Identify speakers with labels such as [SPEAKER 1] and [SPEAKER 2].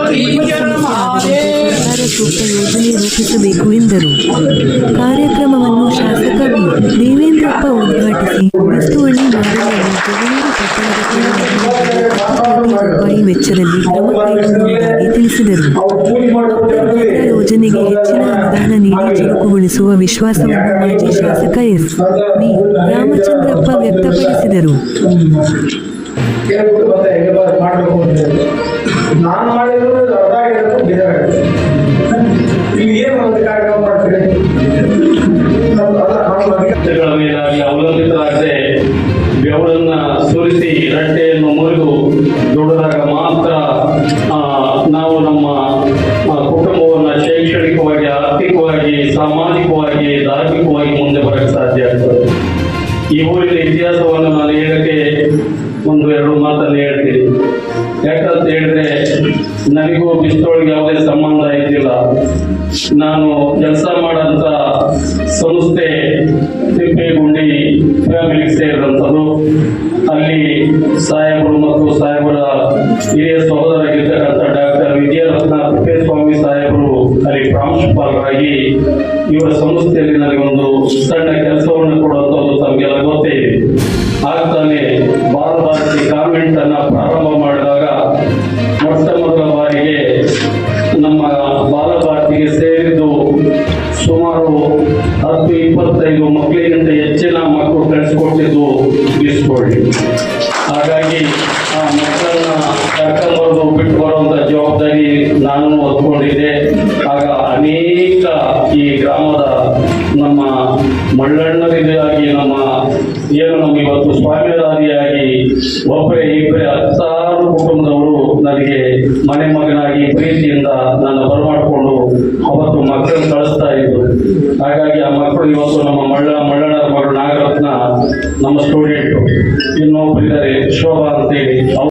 [SPEAKER 1] ಸರ್ಕಾರ ಸೂಕ್ತ ಯೋಜನೆ ರೂಪಿಸಬೇಕು ಎಂದರು. ಕಾರ್ಯಕ್ರಮವನ್ನು ಶಾಸಕ ವಿ. ದೇವೇಂದ್ರಪ್ಪ ಉದ್ಘಾಟಿಸಿ ಬಿಸ್ತುವಳ್ಳಿ ಮಾದರಿಯಲ್ಲಿ ಜಗಳೂರು ಪಟ್ಟಣದ ರೂಪಾಯಿ ವೆಚ್ಚದಲ್ಲಿ ಕ್ರಮ ಕೈಗೊಳ್ಳುವುದಾಗಿ ತಿಳಿಸಿದರು. ಯೋಜನೆಗೆ ಹೆಚ್ಚಿನ ಅನುದಾನ ನೀಡಿ ಚುರುಕುಗೊಳಿಸುವ ವಿಶ್ವಾಸವನ್ನು ಮಾಜಿ ಶಾಸಕ ಎಸ್. ವಿ. ರಾಮಚಂದ್ರಪ್ಪ ವ್ಯಕ್ತಪಡಿಸಿದರು.
[SPEAKER 2] ಅವಲಂಬಿತರಾಗದೆ ಬೆವರನ್ನ ಸುರಿಸಿ ರಟ್ಟೆಯನ್ನು ಮುರಿದು ದುಡಿದಾಗ ಮಾತ್ರ ನಾವು ನಮ್ಮ ಕುಟುಂಬವನ್ನು ಶೈಕ್ಷಣಿಕವಾಗಿ, ಆರ್ಥಿಕವಾಗಿ, ಸಾಮಾಜಿಕವಾಗಿ, ಧಾರ್ಮಿಕವಾಗಿ ಮುಂದೆ ಬರಕ್ಕೆ ಸಾಧ್ಯ ಆಗ್ತದೆ. ಈ ಊರಿನ ಇತಿಹಾಸವನ್ನು ನಾನು ಹೇಳಕ್ಕೆ ಒಂದು ಎರಡು ಮಾತನ್ನು ಹೇಳ್ತೀನಿ. ಯಾಕಂತ ಹೇಳಿದ್ರೆ ನನಗೂ ಬಿಸ್ತೋಳಿಗೆ ಯಾವುದೇ ಸಂಬಂಧ ಇದ್ದಿಲ್ಲ. ನಾನು ಕೆಲಸ ಮಾಡಂತ ಸಂಸ್ಥೆ ತಿಪ್ಪೇಗುಂಡಿ ಫ್ಯಾಮಿಲಿಗೆ ಸೇರಿದಂಥದ್ದು. ಅಲ್ಲಿ ಸಾಹೇಬರು ಮತ್ತು ಸಾಹೇಬರ ಹಿರಿಯ ಸಹೋದರರಾಗಿರ್ತಕ್ಕಂಥ ಡಾಕ್ಟರ್ ವಿಜಯರತ್ನ ತಿಪ್ಪೇಸ್ವಾಮಿ ಸಾಹೇಬರು ಅಲ್ಲಿ ಪ್ರಾಂಶುಪಾಲರಾಗಿ ಇವರ ಸಂಸ್ಥೆಯಲ್ಲಿ ನನಗೊಂದು ಸಣ್ಣ ಕೆಲಸವನ್ನು ಕೊಡುವಂಥದ್ದು ತಮಗೆಲ್ಲ ಗೊತ್ತೇ ಇದೆ. ಆಗ್ತಾನೆ ಬಾಲಭಾರತಿ ಕಾನ್ವೆಂಟ್ ಅನ್ನ ಪ್ರಾರಂಭ ಮಾಡಿದಾಗ ಮೊಟ್ಟ ಮೊದಲ ಬಾರಿಗೆ ನಮ್ಮ ಬಾಲಭಾರತಿಗೆ ಸೇರಿದ್ದು ಸುಮಾರು 10-25 ಮಕ್ಕಳಿಗಿಂತ ಹೆಚ್ಚಿನ ಮಕ್ಕಳು ಕಳಿಸಿಕೊಟ್ಟಿದ್ದು ಬಿಸ್ಕೊಳ್ಳಿ. ಹಾಗಾಗಿ ಆ ಮಕ್ಕಳನ್ನ ಕರ್ಕೊಂಡ್ಬರೋದು ಬಿಟ್ಟು ಬರುವಂತ ಜವಾಬ್ದಾರಿ ನಾನು ಹೊತ್ಕೊಂಡಿದ್ದೆ. ಆಗ ಅನೇಕ ಈ ಗ್ರಾಮದ ನಮ್ಮ ಮಳ್ಳಣ್ಣರಿಗಾಗಿ ನಮ್ಮ ಇವತ್ತು ಸ್ವಾಮಿರಾದಿಯಾಗಿ ಒಬ್ಬರೇ ಇಬ್ಬರೇ 10,000 ಕುಟುಂಬದವರು ನನಗೆ ಮನೆ ಮಗನಾಗಿ ಪ್ರೀತಿಯಿಂದ ನನ್ನ ಬರಮಾಡಿಕೊಂಡು ಅವತ್ತು ಮಕ್ಕಳನ್ನು ಕಳಿಸ್ತಾ ಇದ್ರು. ಹಾಗಾಗಿ ಆ ಮಕ್ಕಳು ಇವತ್ತು ನಮ್ಮ ಮಳ್ಳಣ್ಣರ ಮಗಳು ನಾಗರತ್ನ ನಮ್ಮ ಸ್ಟೂಡೆಂಟು. ಇನ್ನೊಬ್ಬರಿದ್ದಾರೆ ಶೋಭಾ ಅಂತೇಳಿ.